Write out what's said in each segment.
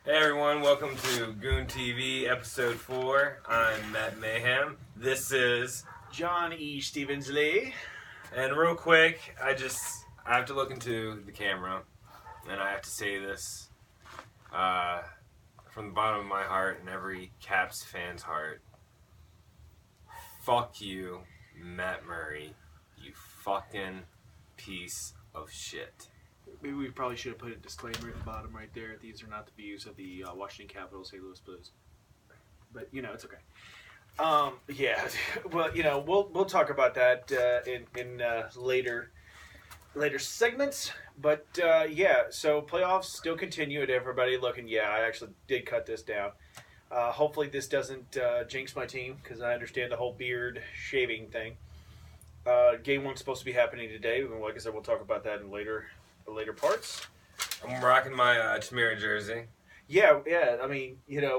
Hey everyone, welcome to Goon TV episode 4. I'm Matt Mayhem. This is John E. Stevens Lee. And real quick, I have to look into the camera and I have to say this from the bottom of my heart and every Caps fan's heart. Fuck you, Matt Murray, you fucking piece of shit. Maybe we probably should have put a disclaimer at the bottom right there. These are not the views of the Washington Capitals, St. Louis Blues. But, it's okay. Yeah, well, we'll talk about that in later segments. But, so playoffs still continue at everybody looking. Yeah, I actually did cut this down. Hopefully this doesn't jinx my team because I understand the whole beard shaving thing. Game 1's supposed to be happening today. Like I said, we'll talk about that in later parts. I'm rocking my Chimera jersey. Yeah. I mean,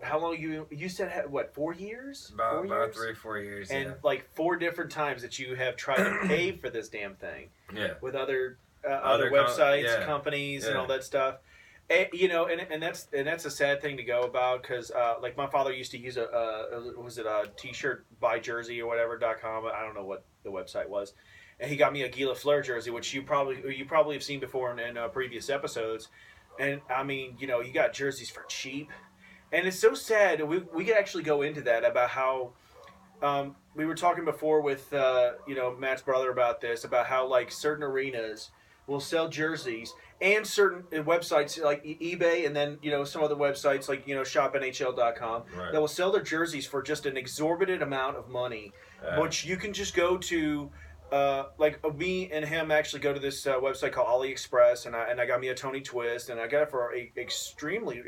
how long you said? What, 4 years? About 3 or 4 years. And like 4 different times that you have tried to pay for this damn thing. Yeah. With other websites, companies, and all that stuff. And, and that's a sad thing to go about because like my father used to use a t-shirt by jersey or whatever.com. I don't know what the website was. And he got me a Gila Fleur jersey, which you probably have seen before in previous episodes. And I mean, you got jerseys for cheap, and it's so sad. We could actually go into that about how we were talking before with Matt's brother about this, about how like certain arenas will sell jerseys and certain websites like eBay and then some other websites like shopnhl.com that will sell their jerseys for just an exorbitant amount of money, which you can just go to. Like me and him actually go to this website called AliExpress, and I got me a Tony Twist, and I got it for a extremely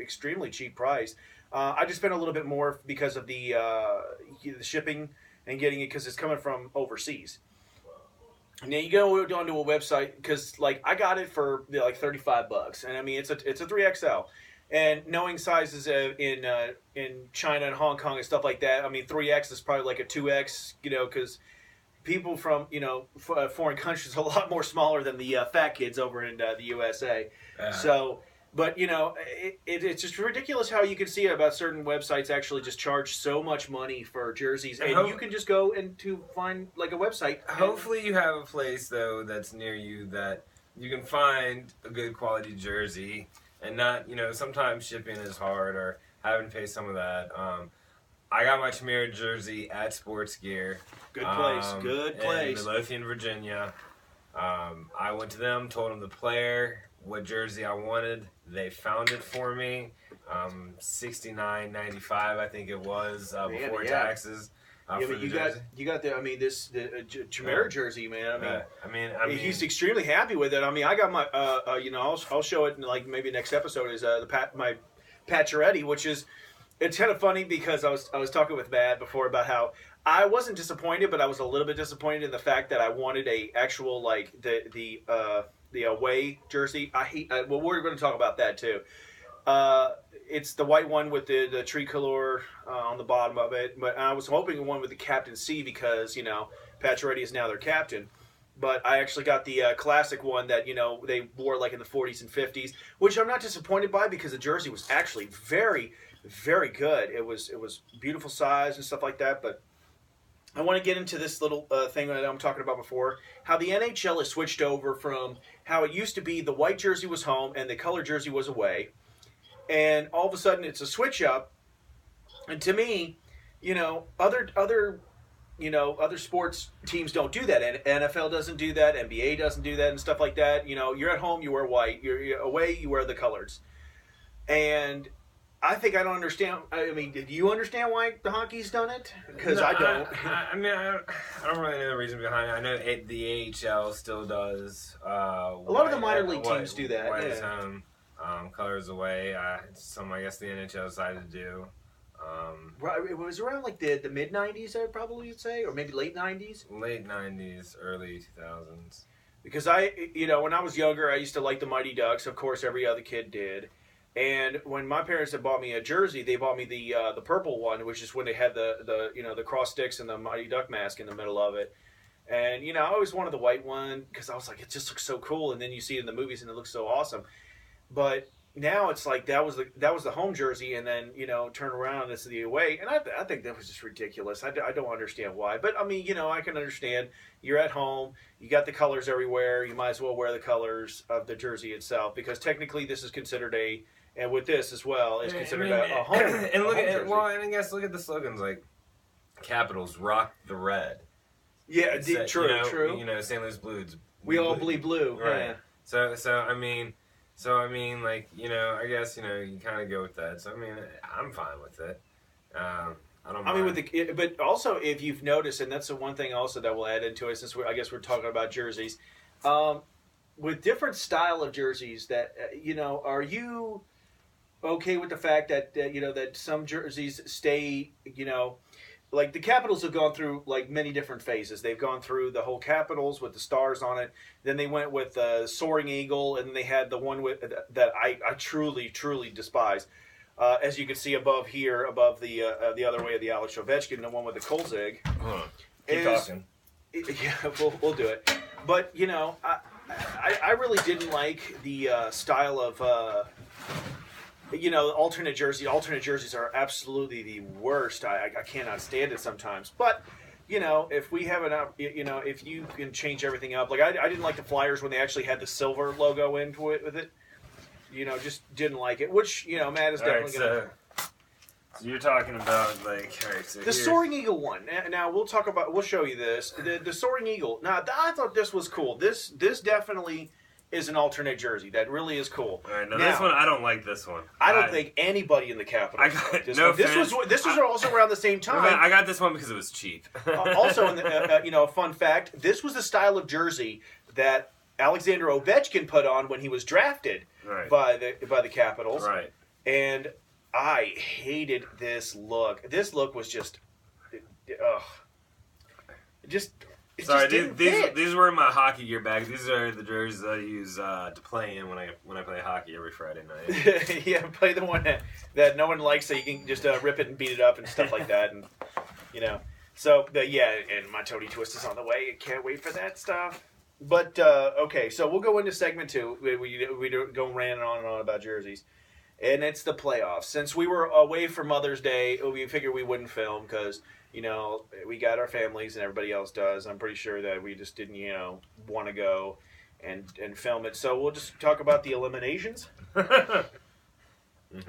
cheap price. I just spent a little bit more because of the shipping and getting it because it's coming from overseas. Now you go onto a website because like I got it for like $35, and I mean it's a 3XL, and knowing sizes in China and Hong Kong and stuff like that, I mean 3X is probably like a 2X, because people from foreign countries are a lot more smaller than the fat kids over in the USA. So, but it's just ridiculous how you can see about certain websites actually just charge so much money for jerseys, and you can just go and to find like a website. Hopefully, you have a place though that's near you that you can find a good quality jersey, and not sometimes shipping is hard or having to pay some of that. I got my Chimera jersey at Sports Gear. Good place. In Midlothian, Virginia. I went to them, told them the player what jersey I wanted. They found it for me. $69.95, I think it was, before taxes. But you got the Chimera jersey, man. I mean, he's extremely happy with it. I mean, I got my I'll show it in like maybe next episode is my Pacioretty, which is. It's kind of funny because I was talking with Matt before about how I wasn't disappointed, but I was a little bit disappointed in the fact that I wanted a actual like the away jersey. Well, we're going to talk about that too. It's the white one with the tricolor on the bottom of it, but I was hoping one with the captain C because Pacioretty is now their captain. But I actually got the classic one that they wore like in the 40s and 50s, which I'm not disappointed by because the jersey was actually very, very good. It was beautiful size and stuff like that. But I want to get into this little thing that I'm talking about before, how the NHL has switched over from how it used to be the white jersey was home and the color jersey was away, and all of a sudden it's a switch up. And to me, other sports teams don't do that. NFL doesn't do that. NBA doesn't do that and stuff like that. You're at home, you wear white. You're away, you wear the colors. And I think I don't understand. I mean, did you understand why the hockey's done it? Because I don't. I don't really know the reason behind it. I know the AHL still does. A lot of the minor league teams do that. White is home, colors away. Some I guess the NHL decided to do. It was around like the mid 90s, I probably would say, or maybe late 90s. Late 90s, early 2000s. Because when I was younger, I used to like the Mighty Ducks. Of course, every other kid did. And when my parents had bought me a jersey, they bought me the purple one, which is when they had the cross sticks and the Mighty Duck mask in the middle of it. And I always wanted the white one because I was like, it just looks so cool. And then you see it in the movies and it looks so awesome. But now it's like that was the home jersey, and then turn around, this is the away, and I think that was just ridiculous. I don't understand why, but I mean I can understand. You're at home, you got the colors everywhere. You might as well wear the colors of the jersey itself, because technically this is considered and with this as well, is considered a home. And look at and I guess look at the slogans like Capitals rock the red. Yeah, true. St. Louis Blues. We all bleed blue, right? Yeah. So I mean, like I guess you kind of go with that. So I mean, I'm fine with it. I don't mind. But also if you've noticed, and that's the one thing also that we'll add into it, since I guess we're talking about jerseys, with different style of jerseys, that are you okay with the fact that that some jerseys stay like the Capitals have gone through like many different phases. They've gone through the whole Capitals with the stars on it. Then they went with Soaring Eagle, and then they had the one with that I truly, truly despise. As you can see above here, above the other way of the Alex Ovechkin, the one with the Kolzig. Keep talking. Yeah, we'll do it. But I really didn't like the style of. Alternate jerseys. Alternate jerseys are absolutely the worst. I cannot stand it sometimes. But, if we have if you can change everything up. Like, I didn't like the Flyers when they actually had the silver logo into it with it. Just didn't like it. Which, Matt is definitely going to... So you're talking about, like... All right, so the Soaring Eagle one. Now, we'll show you this. The Soaring Eagle. Now, I thought this was cool. This definitely... is an alternate jersey. That really is cool. All right, now this one, I don't like this one. I don't think anybody in the Capitals liked this one. This was also around the same time. I got this one because it was cheap. Also, fun fact, this was the style of jersey that Alexander Ovechkin put on when he was drafted by the Capitals. Right. And I hated this look. This look was just... Sorry, these were in my hockey gear bag. These are the jerseys I use to play in when I play hockey every Friday night. Yeah, play the one that no one likes, so you can just rip it and beat it up and stuff like that, and So and my toady twist is on the way. Can't wait for that stuff. But okay, so we'll go into segment 2. We go ranting on and on about jerseys, and it's the playoffs. Since we were away for Mother's Day, we figured we wouldn't film because. We got our families and everybody else does. I'm pretty sure that we just didn't, want to go and film it. So we'll just talk about the eliminations.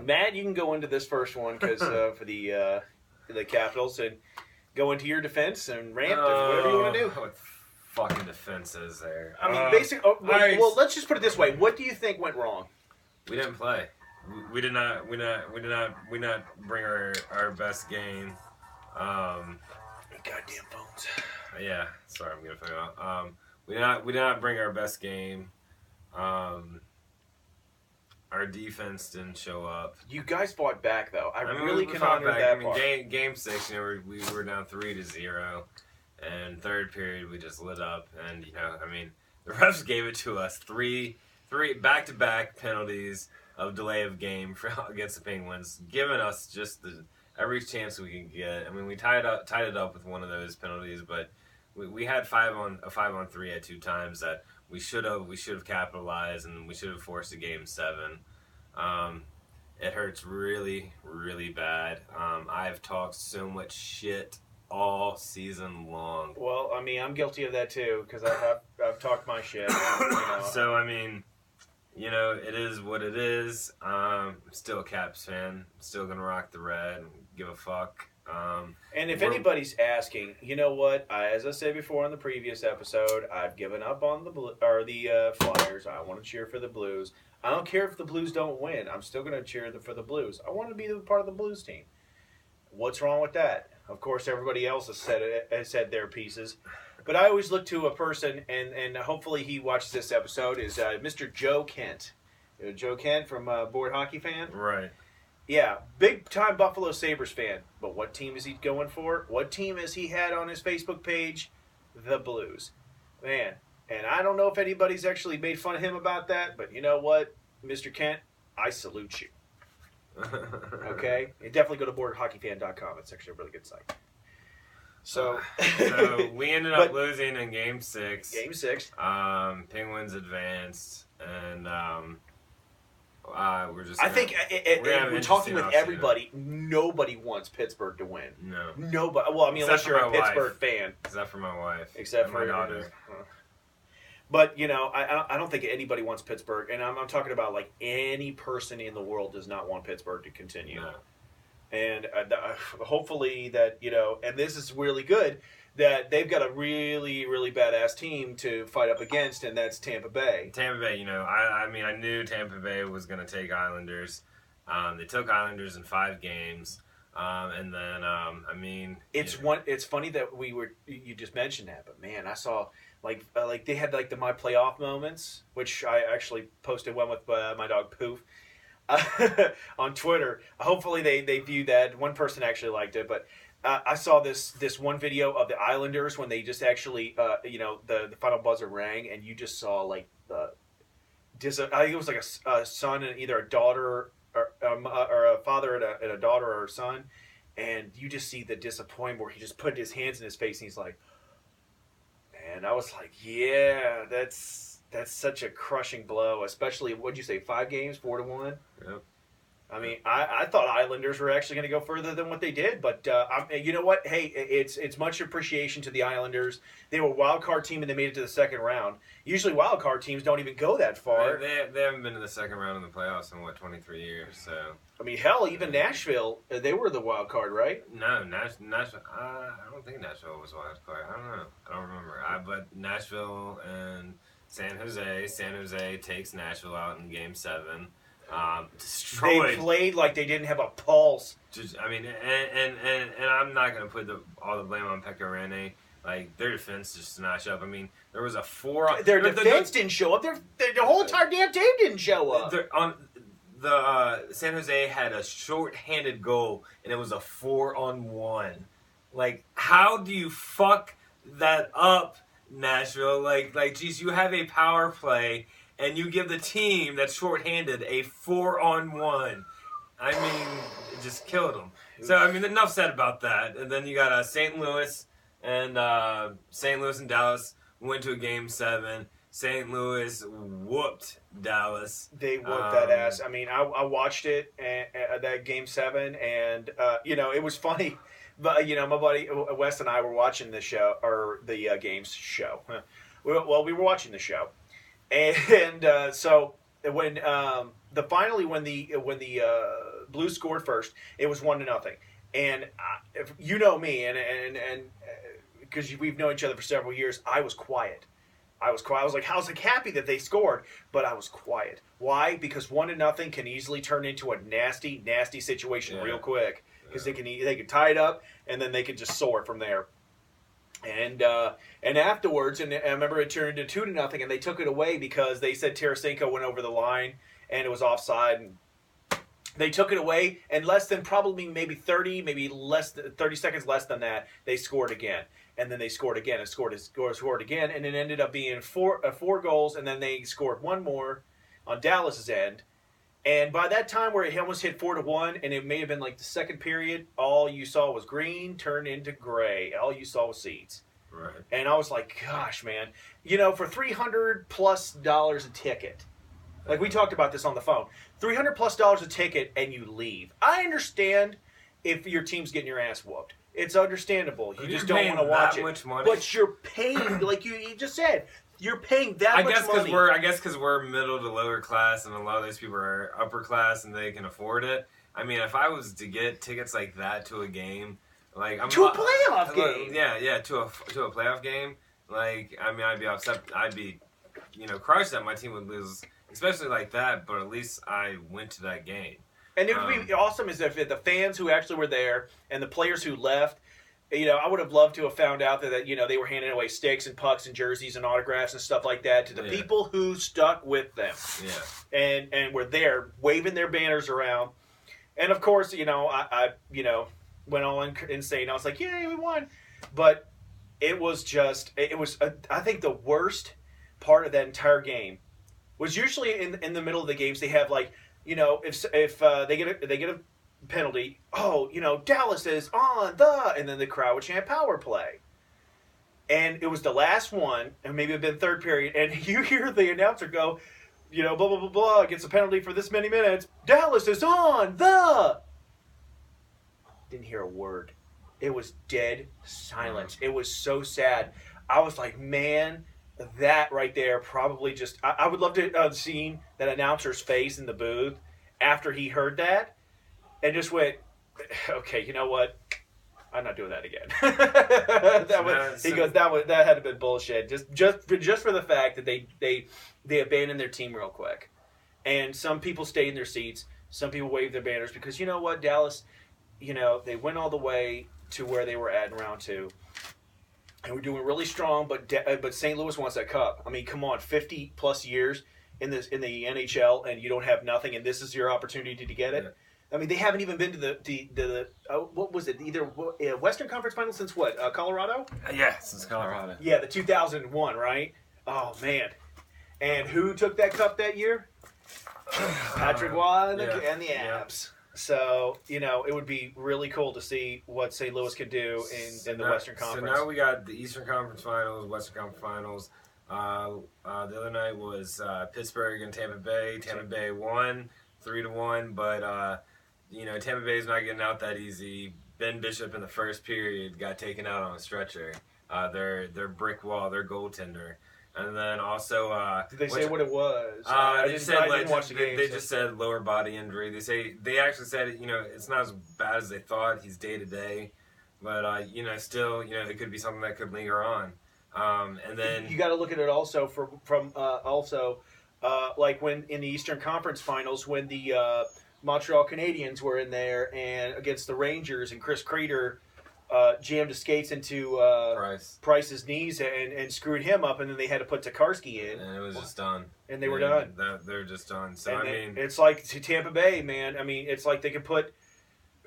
Matt, you can go into this first one because for the Capitals and go into your defense and rant and whatever you want to do. What fucking defense is there? I mean, basically. Well, let's just put it this way. What do you think went wrong? We didn't play. We did not bring our best game. Goddamn phones. Yeah, sorry, I'm gonna figure out. We did not bring our best game. Our defense didn't show up. You guys fought back though. I really can honor that part. Game 6, we were down 3-0, and third period we just lit up, and the refs gave it to us. Three back-to-back penalties of delay of game against the Penguins, giving us just every chance we can get. I mean, we tied it up with one of those penalties, but we had 5-on-3 at 2 times that we should have capitalized, and we should have forced a game 7. It hurts really, really bad. I've talked so much shit all season long. Well, I mean, I'm guilty of that too because I've talked my shit. So I mean. It is what it is. I'm still a Caps fan. Still gonna rock the red. Give a fuck. And if anybody's asking, you know what? As I said before in the previous episode, I've given up on the Flyers. I want to cheer for the Blues. I don't care if the Blues don't win. I'm still gonna cheer for the Blues. I want to be part of the Blues team. What's wrong with that? Of course, everybody else has said their pieces. But I always look to a person, and hopefully he watches this episode, is Mr. Joe Kent. Joe Kent from Board Hockey Fan. Right. Yeah, big-time Buffalo Sabres fan. But what team is he going for? What team has he had on his Facebook page? The Blues. Man, and I don't know if anybody's actually made fun of him about that, but you know what, Mr. Kent, I salute you. Okay? You definitely go to boardhockeyfan.com. It's actually a really good site. So we ended up losing in Game 6. Game 6. Penguins advanced, and we're just. I think we're talking with everybody. Nobody wants Pittsburgh to win. No. Nobody. Well, I mean, unless you're a Pittsburgh fan. Except for my wife. Except for my daughter. But, you know, I don't think anybody wants Pittsburgh. And I'm talking about, like, any person in the world does not want Pittsburgh to continue. No. And hopefully that, you know, and this is really good, that they've got a really, really badass team to fight up against, and that's Tampa Bay. Tampa Bay, you know, I mean, I knew Tampa Bay was going to take Islanders. They took Islanders in 5 games. And then, I mean... It's funny that you just mentioned that, but man, I saw... Like they had like the my playoff moments, which I actually posted one with my dog Poof on Twitter. Hopefully they viewed that. One person actually liked it, but I saw this one video of the Islanders when they just actually you know, the final buzzer rang, and you just saw like I think it was like a son and either a daughter or a father and a daughter or a son, and you just see the disappointment where he just put his hands in his face and he's like. And I was like, yeah, that's such a crushing blow, especially, what'd you say, 5 games, 4-1? Yep. I mean, I thought Islanders were actually going to go further than what they did, but you know what? Hey, it's much appreciation to the Islanders. They were a wild card team and they made it to the second round. Usually, wild card teams don't even go that far. They haven't been to the second round in the playoffs in 23 years. So I mean, hell, even Nashville, they were the wild card, right? No, Nashville. I don't think Nashville was wild card. I don't know. I don't remember. But Nashville and San Jose. San Jose takes Nashville out in Game 7. Destroyed. They played like they didn't have a pulse. I mean, and I'm not going to put all the blame on Pekka Rinne. Like, their defense just did not show up. I mean, there was a 4... Their defense didn't show up. The whole entire damn team didn't show up. San Jose had a short-handed goal, and it was a 4-on-1. Like, how do you fuck that up, Nashville? Like, geez, you have a power play, and you give the team that's short-handed a 4-on-1. I mean, it just killed them. So, I mean, enough said about that. And then you got St. Louis and Dallas went to a Game 7. St. Louis whooped Dallas. They whooped that ass. I mean, I watched it, that Game 7, and, you know, it was funny. But, you know, my buddy Wes and I were watching the show, or the games show. Well, we were watching the show. And so when the Blues scored first, it was 1-0. And if you know me, and because we've known each other for several years, I was quiet. I was like happy that they scored, but I was quiet. Why? Because 1-0 can easily turn into a nasty, nasty situation real quick. Because they can tie it up, and then they can just soar from there. And afterwards, and I remember it turned into 2-0, and they took it away because they said Tarasenko went over the line, and it was offside. And they took it away, and less than probably maybe 30 seconds less than that, they scored again. And then they scored again and scored again, and it ended up being four goals, and then they scored one more on Dallas's end. And by that time, where it almost hit 4-1, and it may have been like the second period, all you saw was green turn into gray. All you saw was seats. Right. And I was like, gosh, man, you know, for $300+ a ticket. Like we talked about this on the phone, $300+ a ticket, and you leave. I understand if your team's getting your ass whooped. It's understandable. You just don't want to watch it. Much money? But you're paying, like you just said, you're paying that much money. I guess because we're middle to lower class, and a lot of those people are upper class, and they can afford it. I mean, if I was to get tickets like that to a game, like to a playoff game, to a playoff game, like I mean, I'd be upset. I'd be, crushed that my team would lose, especially like that. But at least I went to that game. And it would be awesome as if the fans who actually were there and the players who left, I would have loved to have found out that they were handing away sticks and pucks and jerseys and autographs and stuff like that to the people who stuck with them. Yeah. And were there waving their banners around. And of course, I went all insane. I was like, "Yay, we won!" But it was I think the worst part of that entire game was usually in the middle of the games. They have if they get a penalty, Dallas is on and then the crowd would chant power play. And it was the last one, and maybe it had been third period, and you hear the announcer go, blah, blah, blah, blah, gets a penalty for this many minutes. Dallas is on the... Didn't hear a word. It was dead silence. It was so sad. I was like, man, that right there probably just... I would love to have seen that announcer's face in the booth after he heard that and just went, okay, you know what? I'm not doing that again. That had to been bullshit. Just for the fact that they abandoned their team real quick, and some people stayed in their seats. Some people waved their banners because you know what, Dallas, they went all the way to where they were at in round 2, and we're doing really strong. But St. Louis wants that cup. I mean, come on, 50 plus years in the NHL, and you don't have nothing, and this is your opportunity to get it. Yeah. I mean, they haven't even been to the what was it? Either Western Conference Finals since what? Colorado? Yeah, since Colorado. Yeah, the 2001, right? Oh man! And who took that cup that year? Patrick Roy and the Abs. Yeah. So it would be really cool to see what St. Louis could do in the Western Conference. So now we got the Eastern Conference Finals, Western Conference Finals. The other night was Pittsburgh and Tampa Bay. Tampa Bay won 3-1, but. Tampa Bay's not getting out that easy. Ben Bishop in the first period got taken out on a stretcher. Their brick wall, their goaltender. And then also... did they say what it was? I didn't watch the game. They just said lower body injury. They actually said, it's not as bad as they thought. He's day-to-day. But, still, it could be something that could linger on. And then... You got to look at it also from like when in the Eastern Conference Finals when the... Montreal Canadiens were in there and against the Rangers, and Chris Kreider jammed his skates into Price's knees and screwed him up, and then they had to put Tokarski in. And it was just done. And they were done. They're just done. So, it's like to Tampa Bay, man. I mean, it's like they could put...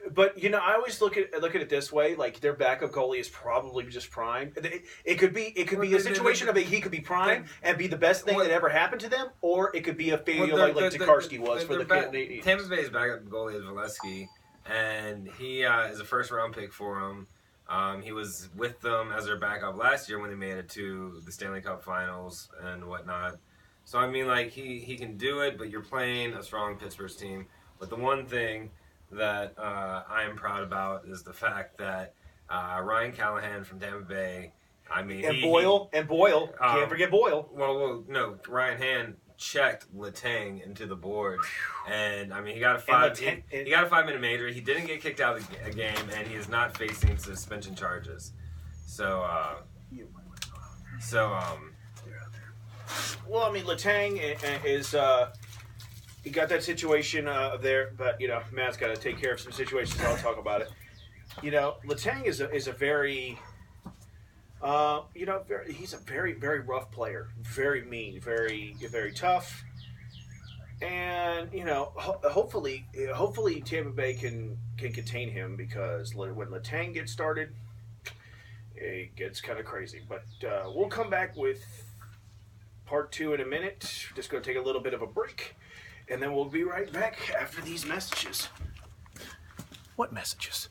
But, I always look at it this way, like their backup goalie is probably just prime. It could be a situation of he could be prime and be the best thing that ever happened to them, or it could be a failure like Tokarski was for the Canadiens. Tampa Bay's backup goalie is Valesky, and he is a first-round pick for them. He was with them as their backup last year when they made it to the Stanley Cup Finals and whatnot. So, he can do it, but you're playing a strong Pittsburgh team. But the one thing... that I am proud about is the fact that Ryan Callahan from Tampa Bay, Boyle, can't forget Boyle. Well, no, Ryan Hand checked Letang into the boards, and he got a 5-minute major. He didn't get kicked out of the game, and he is not facing suspension charges. So, well, Letang is. He got that situation there, but Matt's got to take care of some situations. I'll talk about it. Letang is a very, he's a very, very rough player, very mean, very, very tough, and hopefully Tampa Bay can contain him, because when Letang gets started, it gets kind of crazy. But we'll come back with part 2 in a minute. Just going to take a little bit of a break. And then we'll be right back after these messages. What messages?